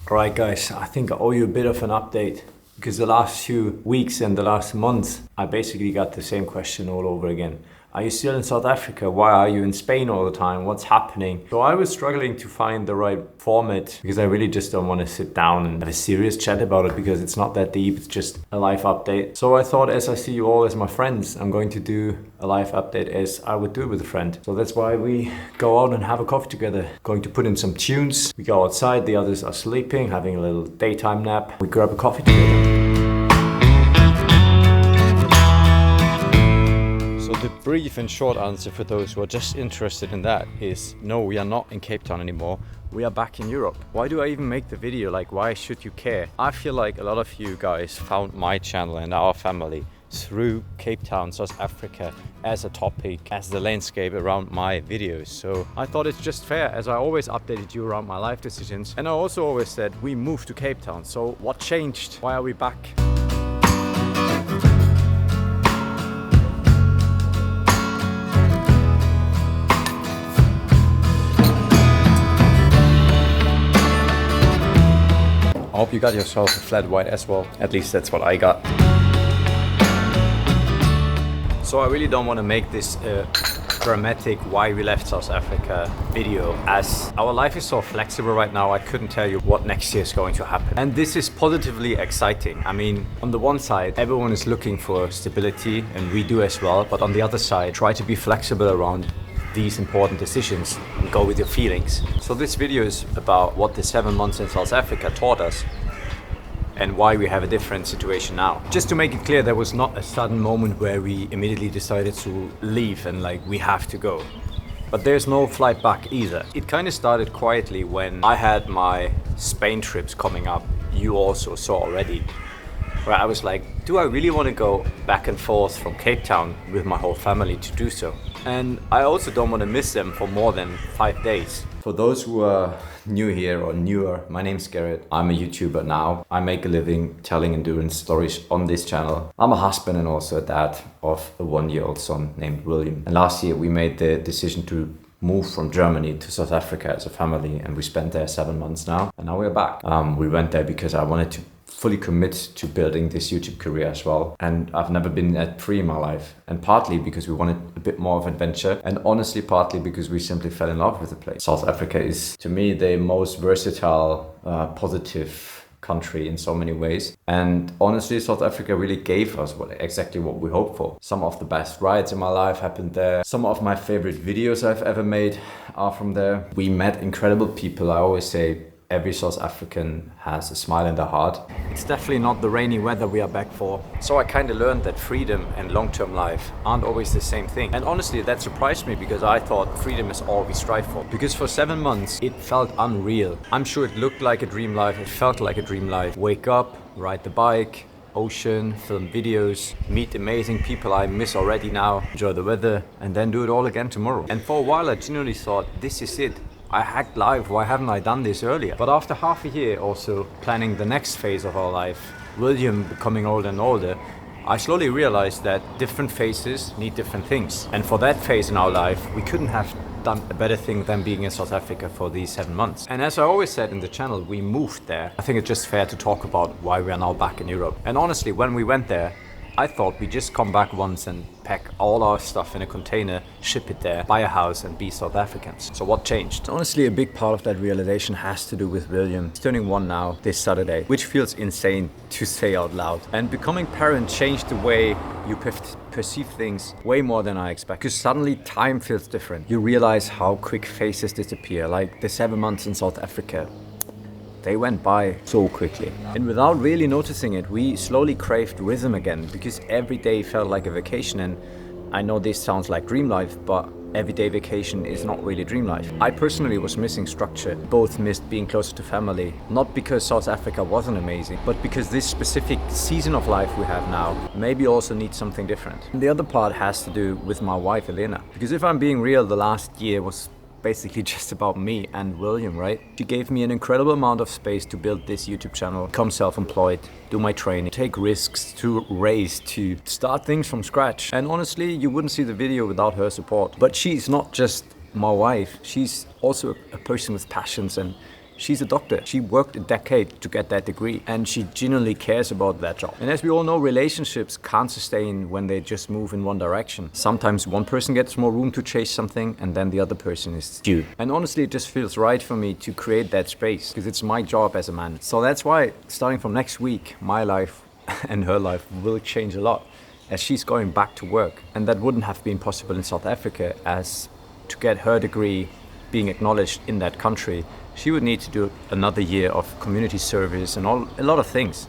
Alright guys, I think I owe you a bit of an update because the last few weeks and the last months I basically got the same question all over again. Are you still in South Africa? Why are you in Spain all the time? What's happening? So I was struggling to find the right format because I really just don't want to sit down and have a serious chat about it because it's not that deep, it's just a life update. So I thought, as I see you all as my friends, I'm going to do a life update as I would do it with a friend. So that's why we go out and have a coffee together. Going to put in some tunes. We go outside, the others are sleeping, having a little daytime nap. We grab a coffee together. The brief and short answer for those who are just interested in that is no, we are not in Cape Town anymore. We are back in Europe. Why do I even make the video? Like, why should you care? I feel like a lot of you guys found my channel and our family through Cape Town, South Africa as a topic, as the landscape around my videos. So I thought it's just fair, as I always updated you around my life decisions. And I also always said we moved to Cape Town. So what changed? Why are we back? I hope you got yourself a flat white as well. At least that's what I got. So I really don't want to make this dramatic why we left South Africa video, as our life is so flexible right now. I couldn't tell you what next year is going to happen. And this is positively exciting. I mean, on the one side, everyone is looking for stability and we do as well. But on the other side, try to be flexible around these important decisions and go with your feelings. So this video is about what the 7 months in South Africa taught us and why we have a different situation now. Just to make it clear, there was not a sudden moment where we immediately decided to leave and like we have to go. But there's no flight back either. It kind of started quietly when I had my Spain trips coming up. You also saw already. Where I was like, do I really want to go back and forth from Cape Town with my whole family to do so? And I also don't want to miss them for more than 5 days. For those who are new here or newer, my name's Gerrit. I'm a YouTuber now. I make a living telling endurance stories on this channel. I'm a husband and also a dad of a 1-year-old son named William. And last year we made the decision to move from Germany to South Africa as a family, and we spent there 7 months now. And now we're back. We went there because I wanted to fully commit to building this YouTube career as well. And I've never been that free in my life. And partly because we wanted a bit more of adventure, and honestly partly because we simply fell in love with the place. South Africa is, to me, the most versatile, positive country in so many ways. And honestly, South Africa really gave us exactly what we hoped for. Some of the best rides in my life happened there. Some of my favorite videos I've ever made are from there. We met incredible people. I always say, every South African has a smile in their heart. It's definitely not the rainy weather we are back for. So I kind of learned that freedom and long-term life aren't always the same thing. And honestly, that surprised me because I thought freedom is all we strive for. Because for 7 months, it felt unreal. I'm sure it looked like a dream life. It felt like a dream life. Wake up, ride the bike, ocean, film videos, meet amazing people I miss already now, enjoy the weather, and then do it all again tomorrow. And for a while, I genuinely thought, this is it. I hacked life, why haven't I done this earlier? But after half a year also planning the next phase of our life, William becoming older and older, I slowly realized that different phases need different things. And for that phase in our life, we couldn't have done a better thing than being in South Africa for these 7 months. And as I always said in the channel, we moved there. I think it's just fair to talk about why we are now back in Europe. And honestly, when we went there, I thought we'd just come back once and pack all our stuff in a container, ship it there, buy a house and be South Africans. So what changed? Honestly, a big part of that realization has to do with William. He's turning 1 now, this Saturday, which feels insane to say out loud. And becoming parent changed the way you perceive things way more than I expected. Because suddenly time feels different. You realize how quick faces disappear, like the 7 months in South Africa. They went by so quickly. And without really noticing it, we slowly craved rhythm again because every day felt like a vacation. And I know this sounds like dream life, but everyday vacation is not really dream life. I personally was missing structure, both missed being closer to family, not because South Africa wasn't amazing, but because this specific season of life we have now maybe also needs something different. And the other part has to do with my wife, Elena. Because if I'm being real, the last year was basically just about me and William, right? She gave me an incredible amount of space to build this YouTube channel, become self-employed, do my training, take risks, to race, to start things from scratch. And honestly, you wouldn't see the video without her support. But she's not just my wife, she's also a person with passions and She's a doctor. She worked a decade to get that degree, and she genuinely cares about that job. And as we all know, relationships can't sustain when they just move in one direction. Sometimes one person gets more room to chase something, and then the other person is due. And honestly, it just feels right for me to create that space, because it's my job as a man. So that's why, starting from next week, my life and her life will change a lot, as she's going back to work. And that wouldn't have been possible in South Africa, as to get her degree being acknowledged in that country, she would need to do another year of community service and a lot of things.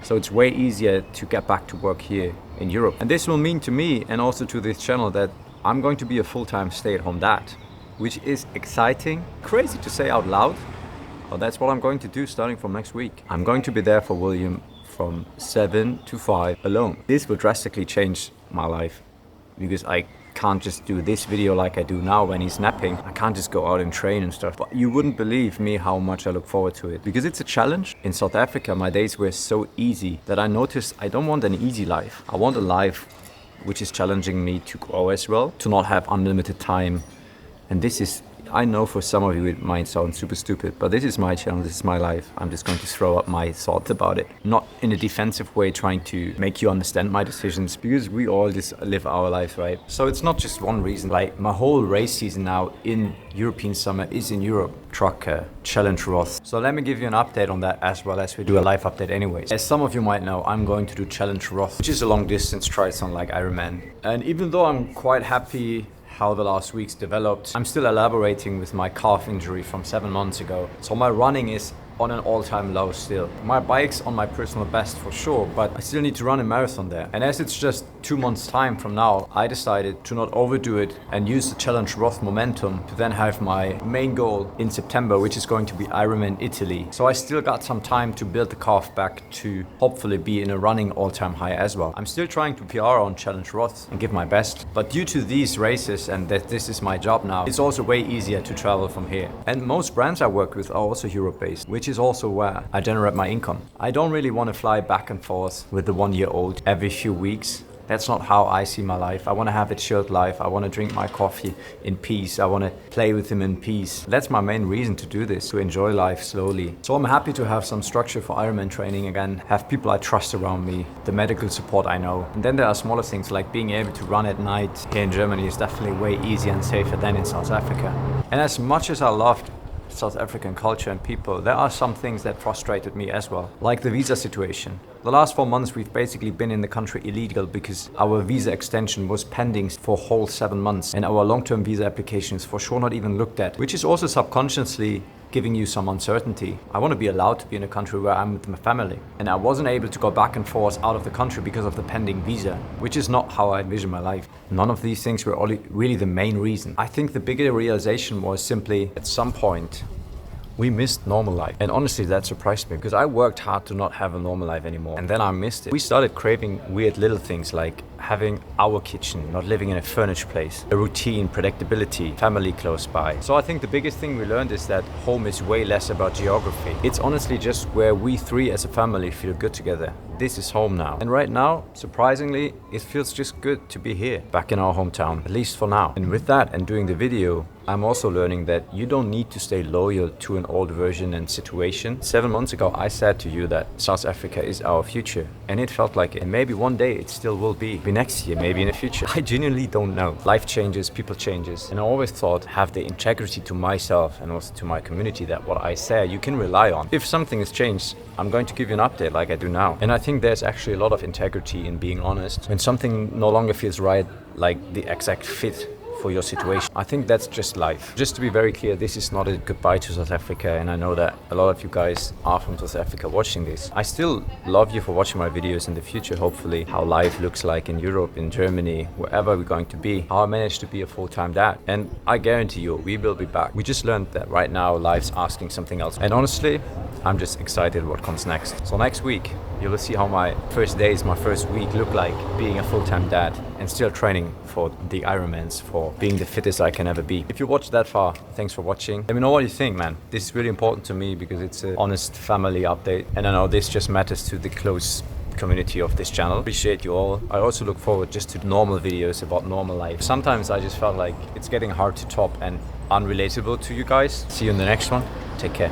So it's way easier to get back to work here in Europe. And this will mean to me and also to this channel that I'm going to be a full-time stay-at-home dad, which is exciting, crazy to say out loud. But that's what I'm going to do starting from next week. I'm going to be there for William from 7 to 5 alone. This will drastically change my life, because I can't just do this video like I do now when he's napping. I can't just go out and train and stuff. But you wouldn't believe me how much I look forward to it, because it's a challenge. In South Africa, my days were so easy that I noticed I don't want an easy life. I want a life which is challenging me to grow as well, to not have unlimited time. And this is, I know for some of you it might sound super stupid, but this is my channel, this is my life. I'm just going to throw up my thoughts about it. Not in a defensive way trying to make you understand my decisions, because we all just live our lives, right? So it's not just one reason. Like, my whole race season now in European summer is in Europe. Trucker, Challenge Roth. So let me give you an update on that, as well as we do a live update anyways. As some of you might know, I'm going to do Challenge Roth, which is a long distance triathlon like Ironman. And even though I'm quite happy how the last weeks developed, I'm still elaborating with my calf injury from 7 months ago. So my running is on an all-time low still. My bike's on my personal best for sure, but I still need to run a marathon there. And as it's just 2 months time from now, I decided to not overdo it and use the Challenge Roth momentum to then have my main goal in September, which is going to be Ironman Italy. So I still got some time to build the calf back to hopefully be in a running all-time high as well. I'm still trying to PR on Challenge Roth and give my best, but due to these races and that this is my job now, it's also way easier to travel from here. And most brands I work with are also Europe-based, which is also where I generate my income. I don't really want to fly back and forth with the 1-year-old every few weeks. That's not how I see my life. I want to have a chilled life. I want to drink my coffee in peace. I want to play with him in peace. That's my main reason to do this, to enjoy life slowly. So I'm happy to have some structure for Ironman training again, have people I trust around me, the medical support I know. And then there are smaller things like being able to run at night here in Germany is definitely way easier and safer than in South Africa. And as much as I loved South African culture and people, there are some things that frustrated me as well, like the visa situation. The last 4 months we've basically been in the country illegal because our visa extension was pending for a whole 7 months, and our long-term visa application is for sure not even looked at, which is also subconsciously giving you some uncertainty. I want to be allowed to be in a country where I'm with my family, and I wasn't able to go back and forth out of the country because of the pending visa, which is not how I envision my life. None of these things were really the main reason. I think the bigger realization was simply, at some point, we missed normal life. And honestly, that surprised me, because I worked hard to not have a normal life anymore. And then I missed it. We started craving weird little things like having our kitchen, not living in a furnished place, a routine, predictability, family close by. So I think the biggest thing we learned is that home is way less about geography. It's honestly just where we three as a family feel good together. This is home now. And right now, surprisingly, it feels just good to be here, back in our hometown, at least for now. And with that and doing the video, I'm also learning that you don't need to stay loyal to an old version and situation. 7 months ago, I said to you that South Africa is our future, and it felt like it. And maybe one day it still will be. Maybe next year, maybe in the future. I genuinely don't know. Life changes, people changes. And I always thought, have the integrity to myself and also to my community that what I say you can rely on. If something has changed, I'm going to give you an update like I do now. And I think there's actually a lot of integrity in being honest. When something no longer feels right, like the exact fit for your situation. I think that's just life. Just to be very clear, this is not a goodbye to South Africa, and I know that a lot of you guys are from South Africa watching this. I still love you for watching my videos in the future, hopefully, how life looks like in Europe, in Germany, wherever we're going to be, how I managed to be a full-time dad. And I guarantee you, we will be back. We just learned that right now, life's asking something else. And honestly, I'm just excited what comes next. So next week, you will see how my first days, my first week look like being a full-time dad and still training for the Ironmans, for being the fittest I can ever be. If you watched that far, thanks for watching. Let me know what you think, man. This is really important to me because it's an honest family update. And I know this just matters to the close community of this channel. Appreciate you all. I also look forward just to normal videos about normal life. Sometimes I just felt like it's getting hard to top and unrelatable to you guys. See you in the next one. Take care.